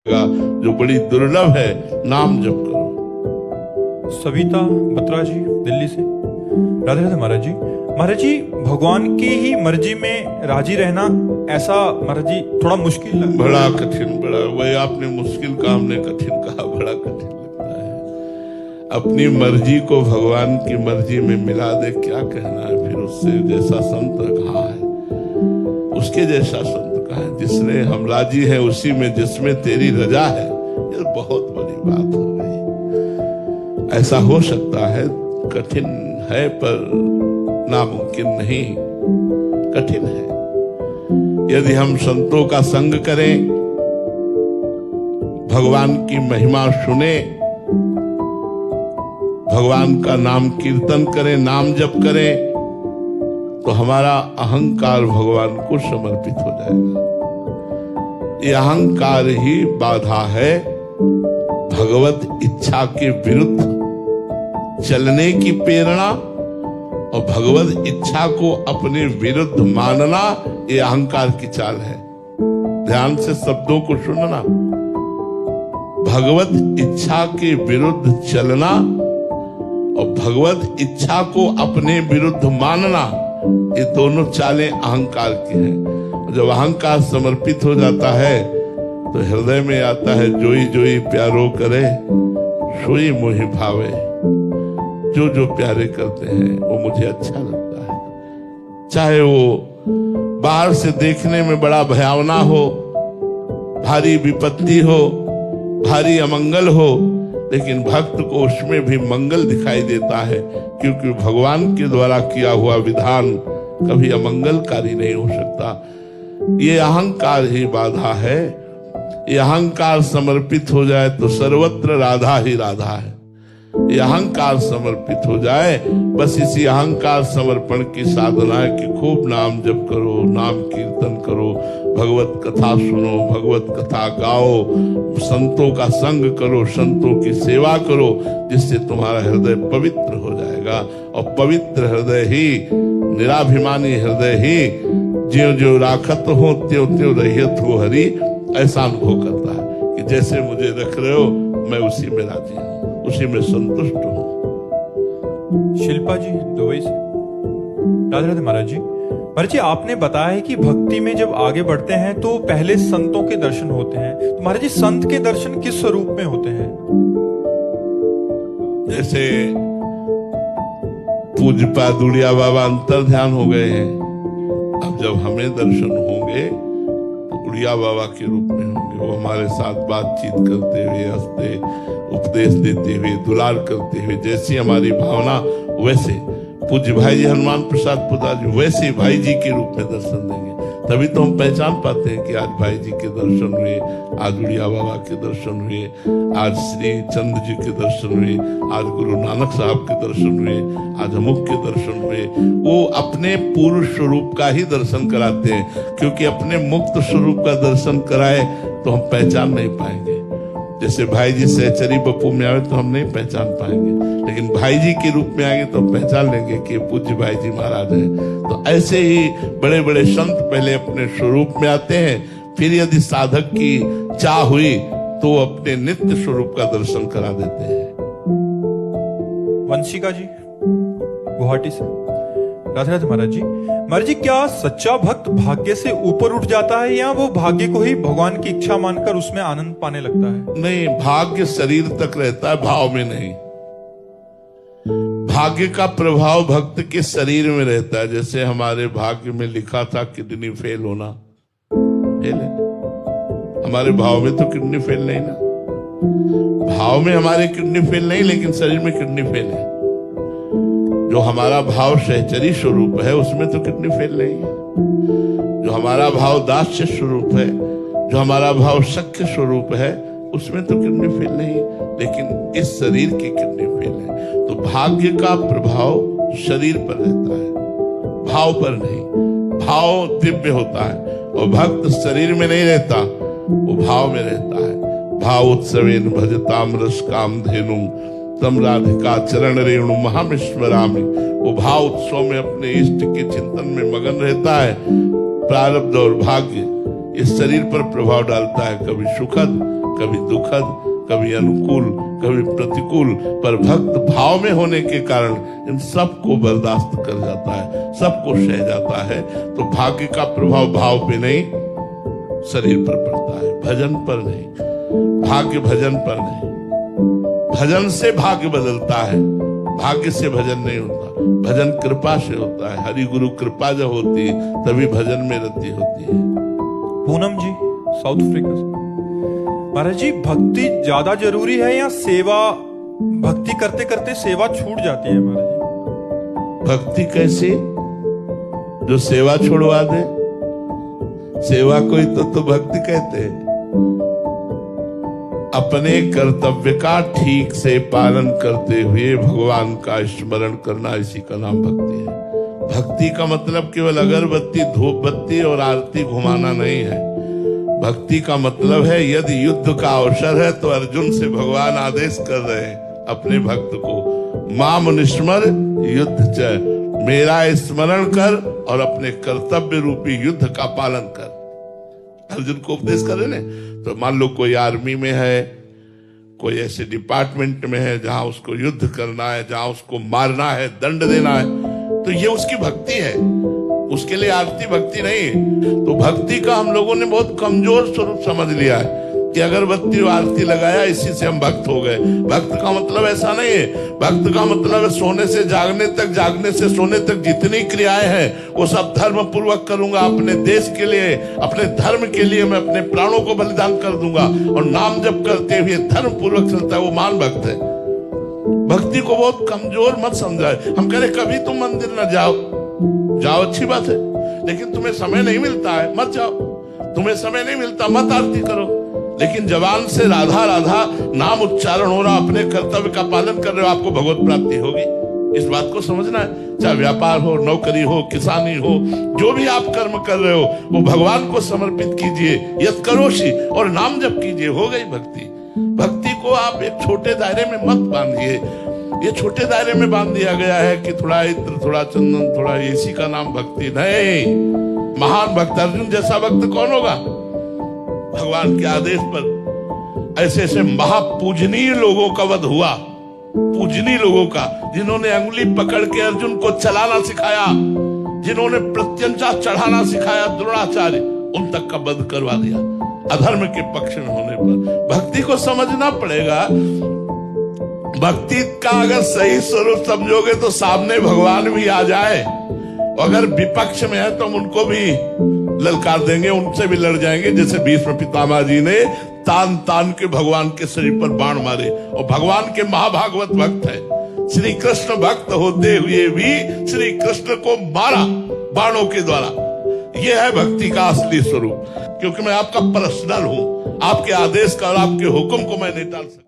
जो बड़ी दुर्लभ है, नाम जप करो। सविता बत्रा जी दिल्ली से। राधे राधे महाराज जी। महाराज जी, भगवान की ही मर्जी में राजी रहना ऐसा महाराज जी थोड़ा मुश्किल लगता है। बड़ा कठिन, बड़ा वही आपने मुश्किल काम ने कठिन कहा, बड़ा कठिन लगता है। अपनी मर्जी को भगवान की मर्जी में मिला दे, क्या कहना है फिर उससे जैसा संत कहा है, उसके जैसा संत कहा है, जिसने हम राजी है उसी में जिसमें तेरी रजा है। ये बहुत बड़ी बात हो गई। ऐसा हो सकता है, कठिन है पर नामुमकिन नहीं, कठिन है। यदि हम संतों का संग करें, भगवान की महिमा सुने, भगवान का नाम कीर्तन करें, नाम जप करें, तो हमारा अहंकार भगवान को समर्पित हो जाएगा। ये अहंकार ही बाधा है भगवत इच्छा के विरुद्ध चलने की प्रेरणा, और भगवत इच्छा को अपने विरुद्ध मानना, ये अहंकार की चाल है। ध्यान से शब्दों को सुनना। भगवत इच्छा के विरुद्ध चलना और भगवत इच्छा को अपने विरुद्ध मानना, ये दोनों चालें अहंकार की हैं। जब अहंकार समर्पित हो जाता है तो हृदय में आता है, जोई जोई प्यारो करे सोई मोहि भावे। जो जो प्यारे करते हैं वो मुझे अच्छा लगता है, चाहे वो बाहर से देखने में बड़ा भयावना हो, भारी विपत्ति हो, भारी अमंगल हो, लेकिन भक्त को उसमें भी मंगल दिखाई देता है, क्योंकि भगवान के द्वारा किया हुआ विधान कभी अमंगलकारी नहीं हो सकता। ये अहंकार ही बाधा है। ये अहंकार समर्पित हो जाए तो सर्वत्र राधा ही राधा है। ये अहंकार समर्पित हो जाए, बस इसी अहंकार समर्पण की साधना है कि खूब नाम जप करो, नाम कीर्तन करो, भगवत कथा सुनो, भगवत कथा गाओ, संतों का संग करो, संतों की सेवा करो, जिससे तुम्हारा हृदय पवित्र हो जाएगा। और पवित्र हृदय ही, निराभिमानी हृदय ही ज्यों ज्यों राखत हो त्यों त्यों रहियत हो हरि, ऐसा अनुभव करता है कि जैसे मुझे रख रहे हो मैं उसी में राजी हूँ, उसी में संतुष्ट हूँ। शिल्पा जी दुबई से। राधे राधे महाराज जी। महाराज जी, आपने बताया है कि भक्ति में जब आगे बढ़ते हैं तो पहले संतों के दर्शन होते हैं, तो महाराज जी संत के दर्शन किस स्वरूप में होते हैं? जैसे पूज्य पादुड़िया बाबा अंतर ध्यान हो गए हैं, अब जब हमें दर्शन होंगे तो उड़िया बाबा के रूप में होंगे। वो हमारे साथ बातचीत करते हुए, हंसते, उपदेश देते हुए, दुलार करते हुए, जैसी हमारी भावना वैसे पूज्य भाई जी हनुमान प्रसाद पुदा जी वैसे भाई जी के रूप में दर्शन देंगे। तभी तो हम पहचान पाते हैं कि आज भाई जी के दर्शन हुए, आज उड़िया बाबा के दर्शन हुए, आज श्री चंद्र जी के दर्शन हुए, आज गुरु नानक साहब के दर्शन हुए, आज अमुक के दर्शन हुए। वो अपने पूर्व स्वरूप का ही दर्शन कराते हैं, क्योंकि अपने मुक्त स्वरूप का दर्शन कराए तो हम पहचान नहीं पाएंगे। जैसे भाई जी सहचरी बप्पू में आवे तो हम नहीं पहचान पाएंगे, लेकिन भाई जी के रूप में आएंगे तो पहचान लेंगे कि पूज्य भाई जी महाराज हैं। तो ऐसे ही बड़े बड़े संत पहले अपने स्वरूप में आते हैं, फिर यदि साधक की चाह हुई तो अपने नित्य स्वरूप का दर्शन करा देते हैं। वंशिका जी गुवाहाटी से। राधे राधे महाराज जी। महाराज जी, क्या सच्चा भक्त भाग्य से ऊपर उठ जाता है या वो भाग्य को ही भगवान की इच्छा मानकर उसमें आनंद पाने लगता है? नहीं, भाग्य शरीर तक रहता है, भाव में नहीं। भाग्य का प्रभाव भक्त के शरीर में रहता है। जैसे हमारे भाग्य में लिखा था किडनी फेल होना, फेल है। हमारे भाव में तो किडनी फेल नहीं ना, भाव में हमारे किडनी फेल नहीं, लेकिन शरीर में किडनी फेल है। जो हमारा भाव सहचरी स्वरूप है उसमें तो किडनी फेल नहीं है। जो हमारा भाव दास्य स्वरूप है, जो हमारा भाव सख्य स्वरूप है, उसमें तो किडनी फेल नहीं है, लेकिन इस शरीर की किडनी फेल है। तो भाग्य का प्रभाव शरीर पर रहता है, भाव पर नहीं। भाव दिव्य होता है और भक्त शरीर में नहीं रहता, वो भाव में रहता है। भाव उत्सवेन भजताम रस काम धेनुम तम राधिका चरण रेणु महामेश्वरामि। वो भाव उत्सव में अपने इष्ट के चिंतन में मगन रहता है। प्रारब्ध और भाग्य इस शरीर पर प्रभाव डालता है, कभी सुखद कभी दुखद, कभी अनुकूल, कभी प्रतिकूल, पर भक्त भाव में होने के कारण इन सबको बर्दाश्त कर जाता है, सबको सह जाता है। तो भाग्य का प्रभाव भाव पे नहीं, शरीर पर पड़ता है, भजन पर नहीं। भाग्य भजन पर नहीं, भजन से भाग्य बदलता है, भाग्य से भजन नहीं होता। भजन कृपा से होता है। हरि गुरु कृपा जब होती है तभी भजन में रति होती है। पूनम जी, साउथ अफ्रीका से। महाराज जी, भक्ति ज्यादा जरूरी है या सेवा? भक्ति करते करते सेवा छूट जाती है महाराज जी। भक्ति कैसे? जो सेवा छोड़वा दे, सेवा कोई तो भक्ति कहते हैं। अपने कर्तव्य का ठीक से पालन करते हुए भगवान का स्मरण करना, इसी का नाम भक्ति है। भक्ति का मतलब केवल अगरबत्ती, धूप बत्ती और आरती घुमाना नहीं है। भक्ति का मतलब है यदि युद्ध का अवसर है तो अर्जुन से भगवान आदेश कर रहे हैं अपने भक्त को, माम निस्मर युद्ध च, मेरा स्मरण कर और अपने कर्तव्य रूपी युद्ध का पालन कर। अर्जुन को उपदेश कर रहे हैं। तो मान लो कोई आर्मी में है, कोई ऐसे डिपार्टमेंट में है जहां उसको युद्ध करना है, जहां उसको मारना है, दंड देना है, तो ये उसकी भक्ति है। उसके लिए आरती भक्ति नहीं है। तो भक्ति का हम लोगों ने बहुत कमजोर स्वरूप समझ लिया है कि अगरबत्ती और आरती लगाया इसी से हम भक्त हो गए। भक्त का मतलब ऐसा नहीं है। भक्त का मतलब है सोने से जागने तक, जागने से सोने तक जितनी क्रियाएं हैं वो सब धर्म पूर्वक करूंगा। अपने देश के लिए, अपने धर्म के लिए मैं अपने प्राणों को बलिदान कर दूंगा। और नाम जप करते हुए धर्म पूर्वक चलता है, वो महान भक्त है। भक्ति को बहुत कमजोर मत समझाए। हम कह रहे कभी तुम मंदिर न जाओ, जाओ अच्छी बात है, लेकिन तुम्हें समय नहीं मिलता है मत जाओ। तुम्हें समय नहीं मिलता मत आरती करो। लेकिन जवान से राधा राधा नाम उच्चारण हो रहा, अपने कर्तव्य का पालन कर रहे हो, आपको भगवत प्राप्ति होगी। इस बात को समझना है। चाहे व्यापार हो, नौकरी हो, किसानी हो, जो भी आप कर्म कर रहे हो वो भगवान को समर्पित कीजिए, यत् करोषि, और नाम जप कीजिए, हो गई भक्ति। भक्ति को आप एक छोटे दायरे में मत बांधिए। ये छोटे दायरे में बांध दिया गया है कि थोड़ा इत्र, थोड़ा चंदन, थोड़ा इसी का नाम भक्ति नहीं। महान भक्त अर्जुन जैसा भक्त कौन होगा? भगवान के आदेश पर ऐसे ऐसे महापूजनीय लोगों का वध हुआ, पूजनीय लोगों का, जिन्होंने अंगुली पकड़ के अर्जुन को चलाना सिखाया, जिन्होंने प्रत्यंचा चढ़ाना सिखाया, द्रोणाचार्य, उन तक का वध करवा दिया अधर्म के पक्ष में होने पर। भक्ति को समझना पड़ेगा। भक्ति का अगर सही स्वरूप समझोगे तो सामने भगवान भी आ जाए, अगर विपक्ष में है तो हम उनको भी ललकार देंगे, उनसे भी लड़ जाएंगे। जैसे भीष्म पितामह जी ने तान तान के भगवान के शरीर पर बाण मारे, और भगवान के महाभागवत भक्त है। श्री कृष्ण भक्त होते हुए भी श्री कृष्ण को मारा बाणों के द्वारा। यह है भक्ति का असली स्वरूप। क्योंकि मैं आपका पर्सनल हूं, आपके आदेश का और आपके हुक्म को मैं नहीं टाल सकता।